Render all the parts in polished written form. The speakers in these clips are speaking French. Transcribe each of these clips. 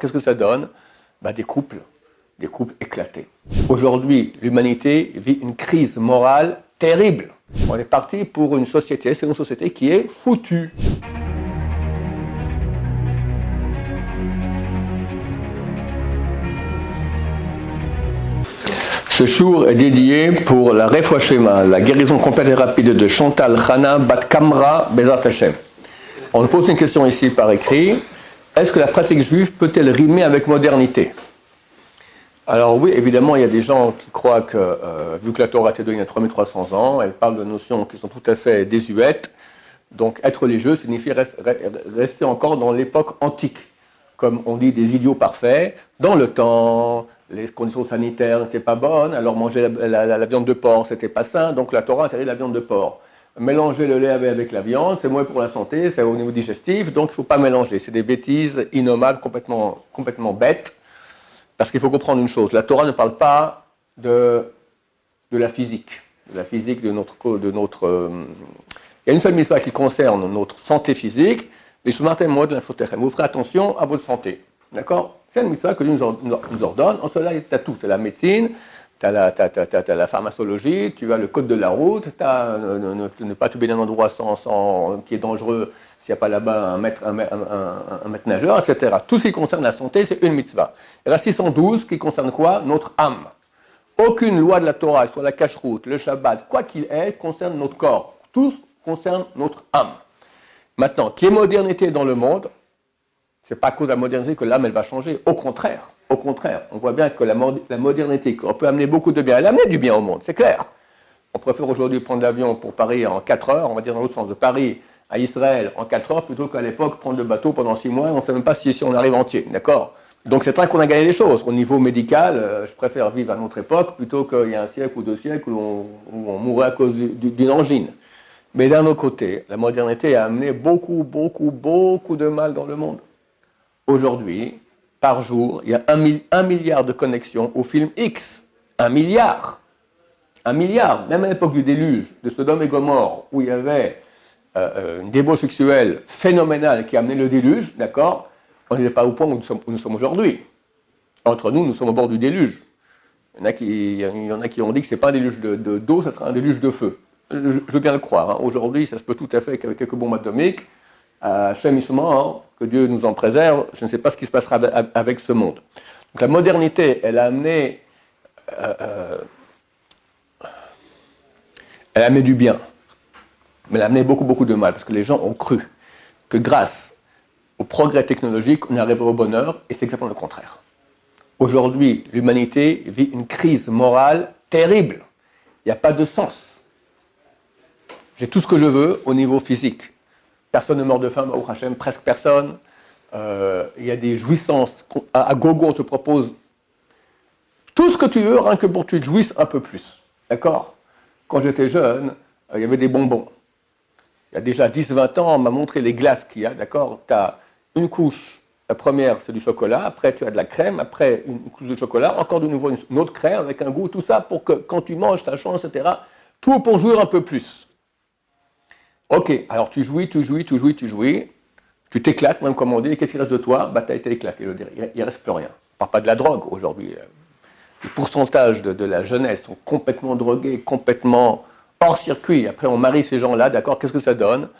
Qu'est-ce que ça donne? Des couples éclatés. Aujourd'hui, l'humanité vit une crise morale terrible. On est parti pour une société, c'est une société qui est foutue. Ce jour est dédié pour la Refoua Shlema, la guérison complète et rapide de Chantal Chana Bat Kamra Bezrat Hashem. On nous pose une question ici par écrit. Est-ce que la pratique juive peut-elle rimer avec modernité? Alors oui, évidemment, il y a des gens qui croient que, vu que la Torah a été donnée il y a 3300 ans, elle parle de notions qui sont tout à fait désuètes. Donc être religieux signifie rester encore dans l'époque antique. Comme on dit, des idiots parfaits. Dans le temps, les conditions sanitaires n'étaient pas bonnes, alors manger la viande de porc, c'était pas sain, donc la Torah interdit la viande de porc. Mélanger le lait avec la viande, c'est moins pour la santé, c'est au niveau digestif, donc il ne faut pas mélanger. C'est des bêtises innommables, complètement bêtes, parce qu'il faut comprendre une chose, la Torah ne parle pas de la physique, de notre... Il y a une seule mitzvah qui concerne notre santé physique, les Shumartem Mod L'infotechem. Vous ferez attention à votre santé, d'accord? C'est une mitzvah que Dieu nous ordonne, en cela, tu as tout, c'est la médecine, tu as la pharmacologie, tu as le code de la route, tu as ne pas te baigner dans un endroit qui est dangereux s'il n'y a pas là-bas un maître nageur, etc. Tout ce qui concerne la santé, c'est une mitzvah. Il y a 612 qui concerne quoi? Notre âme. Aucune loi de la Torah, soit la cache-route, le Shabbat, quoi qu'il est, concerne notre corps. Tout concerne notre âme. Maintenant, qu'il y ait modernité dans le monde, ce n'est pas à cause de la modernité que l'âme elle va changer. Au contraire, on voit bien que la modernité, on peut amener beaucoup de bien, elle a amené du bien au monde, c'est clair. On préfère aujourd'hui prendre l'avion pour Paris en 4 heures, on va dire dans l'autre sens, de Paris à Israël en 4 heures, plutôt qu'à l'époque prendre le bateau pendant 6 mois, et on ne sait même pas si on arrive entier, d'accord? Donc c'est vrai qu'on a gagné les choses. Au niveau médical, je préfère vivre à notre époque plutôt qu'il y a un siècle ou 2 siècles où on mourrait à cause d'une angine. Mais d'un autre côté, la modernité a amené beaucoup de mal dans le monde. Aujourd'hui, par jour, il y a 1 milliard de connexions au film X. 1 milliard. 1 milliard. Même à l'époque du déluge, de Sodome et Gomorrhe, où il y avait une débauche sexuelle phénoménale qui a amené le déluge, d'accord, on n'était pas au point où nous sommes aujourd'hui. Entre nous sommes au bord du déluge. Il y en a qui ont dit que ce n'est pas un déluge d'eau, ça sera un déluge de feu. Je veux bien le croire. Hein. Aujourd'hui, ça se peut tout à fait qu'avec quelques bombes atomiques, Hachem Yishma, que Dieu nous en préserve, je ne sais pas ce qui se passera avec ce monde. Donc la modernité, elle a amené du bien, mais elle a amené beaucoup de mal, parce que les gens ont cru que grâce au progrès technologique, on arriverait au bonheur, et c'est exactement le contraire. Aujourd'hui, l'humanité vit une crise morale terrible. Il n'y a pas de sens. J'ai tout ce que je veux au niveau physique. Personne ne meurt de faim, Baruch Hashem, presque personne. Il y a des jouissances. À gogo, on te propose tout ce que tu veux, rien que pour que tu te jouisses un peu plus. D'accord? Quand j'étais jeune, il y avait des bonbons. Il y a déjà 10-20 ans, on m'a montré les glaces qu'il y a. D'accord? Tu as une couche. La première, c'est du chocolat. Après, tu as de la crème. Après, une couche de chocolat. Encore de nouveau, une autre crème avec un goût. Tout ça pour que quand tu manges, ça change, etc. Tout pour jouir un peu plus. Ok, alors tu jouis, tu t'éclates, même comme on dit, et qu'est-ce qui reste de toi? Tu as été éclaté, il ne reste plus rien. On ne parle pas de la drogue aujourd'hui. Les pourcentages de la jeunesse sont complètement drogués, complètement hors circuit. Après, on marie ces gens-là, d'accord, qu'est-ce que ça donne?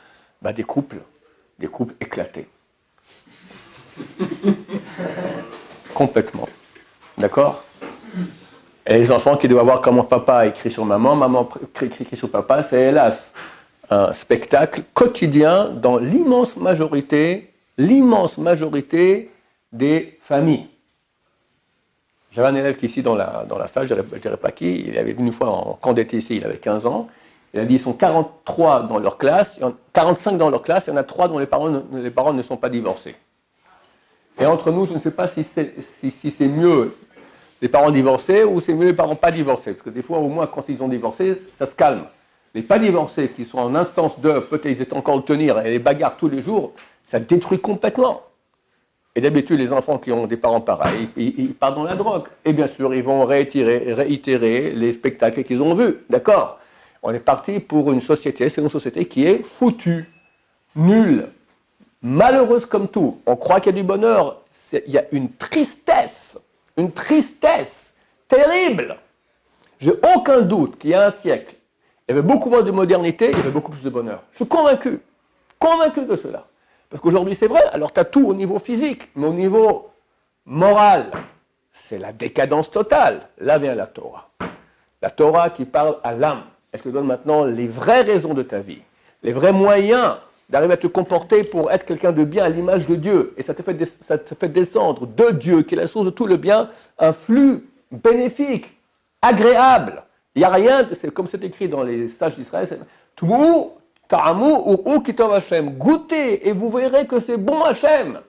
Des couples éclatés. Complètement. D'accord? Et les enfants qui doivent voir comment papa écrit sur maman écrit sur papa, c'est hélas un spectacle quotidien dans l'immense majorité des familles. J'avais un élève qui ici dans la salle, je ne dirais pas qui, il avait une fois en camp d'été ici, il avait 15 ans, il a dit ils sont 43 dans leur classe, 45 dans leur classe, il y en a 3 dont les parents ne sont pas divorcés. Et entre nous, je ne sais pas si c'est mieux les parents divorcés ou c'est mieux les parents pas divorcés, parce que des fois au moins quand ils ont divorcé, ça se calme. Les pas divorcés qui sont en instance de peut-être ils étaient encore le tenir et les bagarres tous les jours, ça détruit complètement. Et d'habitude, les enfants qui ont des parents pareils, ils partent dans la drogue. Et bien sûr, ils vont réitérer les spectacles qu'ils ont vus. D'accord? On est parti pour une société, c'est une société qui est foutue, nulle, malheureuse comme tout. On croit qu'il y a du bonheur, il y a une tristesse terrible. J'ai aucun doute qu'il y a un siècle, il y avait beaucoup moins de modernité, il y avait beaucoup plus de bonheur. Je suis convaincu de cela. Parce qu'aujourd'hui, c'est vrai, alors tu as tout au niveau physique, mais au niveau moral, c'est la décadence totale. Là vient la Torah. La Torah qui parle à l'âme. Elle te donne maintenant les vraies raisons de ta vie, les vrais moyens d'arriver à te comporter pour être quelqu'un de bien à l'image de Dieu. Et ça te fait descendre de Dieu, qui est la source de tout le bien, un flux bénéfique, agréable. Il n'y a rien, c'est comme c'est écrit dans les sages d'Israël, c'est Tmou, Ta'amu, ou Kitov Hashem. Goûtez et vous verrez que c'est bon Hashem.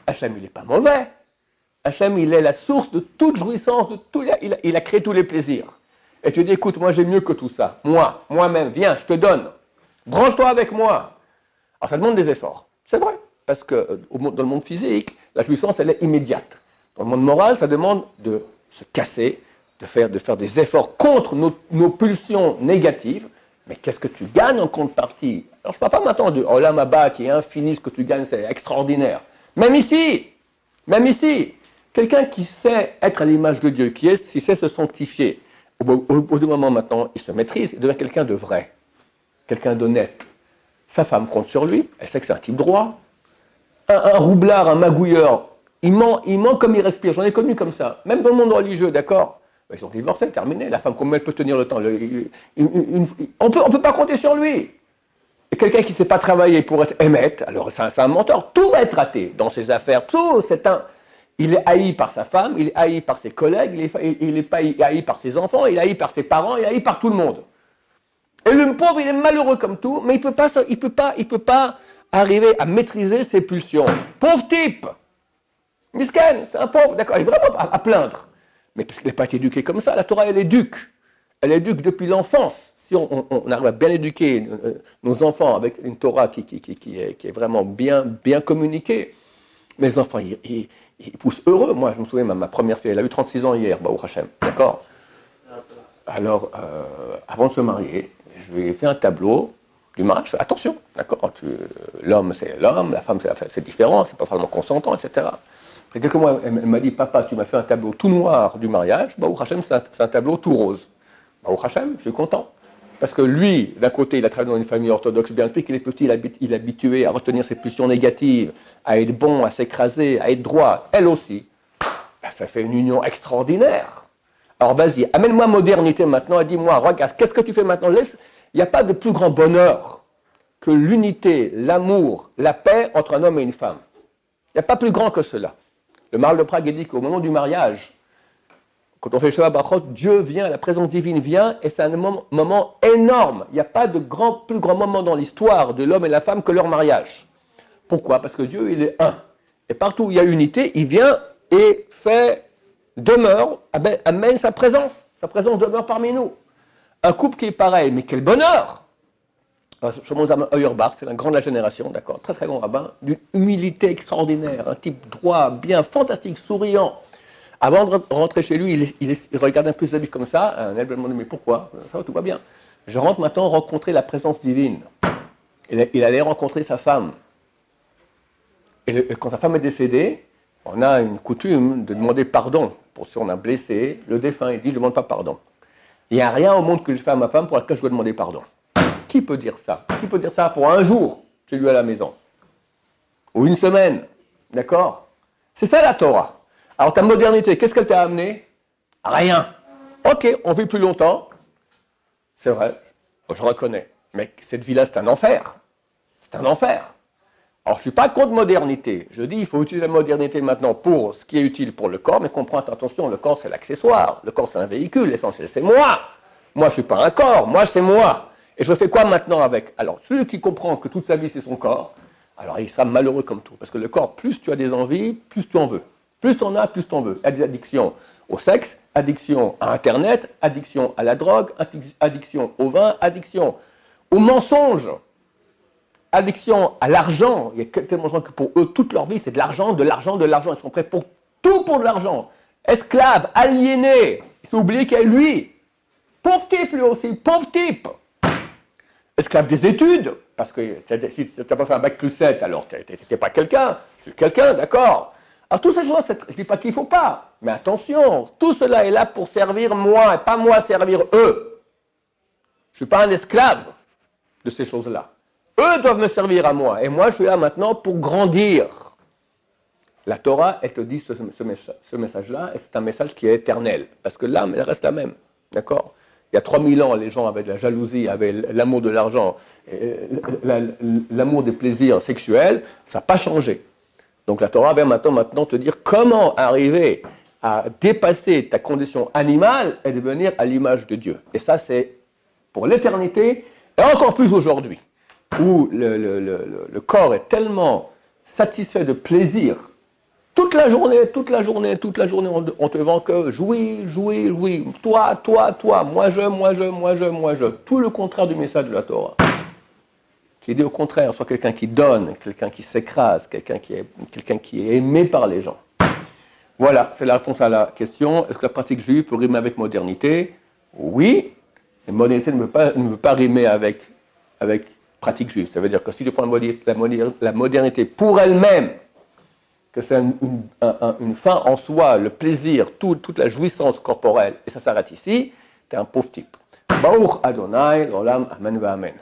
Hashem, il n'est pas mauvais. Hashem, il est la source de toute jouissance, de tout, il a créé tous les plaisirs. Et tu dis, écoute, moi j'ai mieux que tout ça. Moi-même, viens, je te donne. Branche-toi avec moi. Alors ça demande des efforts. C'est vrai. Parce que dans le monde physique, la jouissance, elle est immédiate. Dans le monde moral, ça demande de se casser, de faire des efforts contre nos pulsions négatives. Mais qu'est-ce que tu gagnes en contrepartie? Alors je ne parle pas maintenant de Olam Haba qui est infini, ce que tu gagnes, c'est extraordinaire. Même ici, quelqu'un qui sait être à l'image de Dieu, qui sait se sanctifier, au bout du moment maintenant, il se maîtrise, il devient quelqu'un de vrai, quelqu'un d'honnête. Sa femme compte sur lui, elle sait que c'est un type droit. Un roublard, un magouilleur, il ment comme il respire. J'en ai connu comme ça, même dans le monde religieux, d'accord? Ils sont divorcés, terminé. La femme, comment elle peut tenir le temps? On peut pas compter sur lui. Et quelqu'un qui ne sait pas travailler pour être émette, alors c'est un menteur. Tout va être raté dans ses affaires. Il est haï par sa femme, il est haï par ses collègues, il est haï par ses enfants, il est haï par ses parents, il est haï par tout le monde. Et le pauvre, il est malheureux comme tout, mais il peut pas arriver à maîtriser ses pulsions. Pauvre type. Misken, c'est un pauvre, d'accord, il est vraiment à plaindre. Mais parce qu'il n'a pas été éduqué comme ça, la Torah, elle éduque. Elle éduque depuis l'enfance. Si on arrive à bien éduquer nos enfants avec une Torah qui est vraiment bien communiquée, mais les enfants, ils poussent heureux. Moi, je me souviens, ma première fille, elle a eu 36 ans hier, Baruch Hashem, d'accord? Alors, avant de se marier, je lui ai fait un tableau du mariage. Attention, d'accord? L'homme, c'est l'homme, la femme, c'est différent, c'est pas vraiment consentant, etc. Après quelques mois, elle m'a dit, papa, tu m'as fait un tableau tout noir du mariage, Baruch Hashem, c'est un tableau tout rose. Baruch Hashem, je suis content. Parce que lui, d'un côté, il a travaillé dans une famille orthodoxe, bien depuis qu'il est petit, il est habitué à retenir ses pulsions négatives, à être bon, à s'écraser, à être droit. Elle aussi, ça fait une union extraordinaire. Alors vas-y, amène-moi modernité maintenant et dis-moi, regarde, qu'est-ce que tu fais maintenant? Il n'y a pas de plus grand bonheur que l'unité, l'amour, la paix entre un homme et une femme. Il n'y a pas plus grand que cela. Le Maharal de Prague dit qu'au moment du mariage, quand on fait le Shabbat Brachot, Dieu vient, la présence divine vient, et c'est un moment énorme. Il n'y a pas de plus grand moment dans l'histoire de l'homme et la femme que leur mariage. Pourquoi? Parce que Dieu, il est un. Et partout où il y a unité, il vient et demeure, amène sa présence. Sa présence demeure parmi nous. Un couple qui est pareil, mais quel bonheur! Shlomo Zalman Auerbach, c'est un grand de la génération, d'accord, très très grand rabbin, d'une humilité extraordinaire, un type droit, bien, fantastique, souriant. Avant de rentrer chez lui, il regarde un peu sa vie comme ça, un élève me demande, mais pourquoi? Ça va, tout va bien. Je rentre maintenant rencontrer la présence divine. Il allait rencontrer sa femme. Et quand sa femme est décédée, on a une coutume de demander pardon pour si on a blessé le défunt. Il dit, je ne demande pas pardon. Il n'y a rien au monde que je fais à ma femme pour laquelle je dois demander pardon. Qui peut dire ça? Qui peut dire ça pour un jour chez lui à la maison? Ou une semaine? D'accord? C'est ça la Torah. Alors ta modernité, qu'est-ce qu'elle t'a amené? Rien. Ok, on vit plus longtemps. C'est vrai, je reconnais. Mais cette vie-là, c'est un enfer. C'est un enfer. Alors je ne suis pas contre modernité. Je dis il faut utiliser la modernité maintenant pour ce qui est utile pour le corps, mais comprendre, attention, le corps c'est l'accessoire. Le corps c'est un véhicule, l'essentiel c'est moi. Moi je ne suis pas un corps, moi c'est moi. Et je fais quoi maintenant avec? Alors celui qui comprend que toute sa vie c'est son corps, alors il sera malheureux comme tout. Parce que le corps, plus tu as des envies, plus tu en veux. Plus tu en as, plus tu en veux. Il y a des addictions au sexe, addiction à Internet, addiction à la drogue, addiction au vin, addiction au mensonge, addiction à l'argent. Il y a tellement de gens que pour eux, toute leur vie, c'est de l'argent, de l'argent, de l'argent. Ils sont prêts pour tout pour de l'argent. Esclaves, aliénés. Il faut oublier qu'il y a lui. Pauvre type lui aussi, pauvre type. Esclave des études, parce que si tu n'as pas fait un bac plus 7, alors tu n'étais pas quelqu'un. Je suis quelqu'un, d'accord. Alors, toutes ces choses, je ne dis pas qu'il ne faut pas, mais attention, tout cela est là pour servir moi, et pas moi servir eux. Je ne suis pas un esclave de ces choses-là. Eux doivent me servir à moi, et moi, je suis là maintenant pour grandir. La Torah, elle te dit ce message-là, et c'est un message qui est éternel, parce que l'âme, elle reste la même, d'accord? Il y a 3000 ans, les gens avaient de la jalousie, avaient l'amour de l'argent, l'amour des plaisirs sexuels, ça n'a pas changé. Donc la Torah vient maintenant te dire comment arriver à dépasser ta condition animale et devenir à l'image de Dieu. Et ça, c'est pour l'éternité, et encore plus aujourd'hui, où le corps est tellement satisfait de plaisir. Toute la journée, on te vend que jouis, toi, moi je. Tout le contraire du message de la Torah. Qui dit au contraire, soit quelqu'un qui donne, quelqu'un qui s'écrase, quelqu'un qui est aimé par les gens. Voilà, c'est la réponse à la question. Est-ce que la pratique juive peut rimer avec modernité? Oui, mais modernité ne veut pas rimer avec pratique juive. Ça veut dire que si tu prends la modernité pour elle-même, que c'est une fin en soi, le plaisir, toute la jouissance corporelle, et ça s'arrête ici, tu es un pauvre type. Baruch Adonai, l'olam, amen va amen.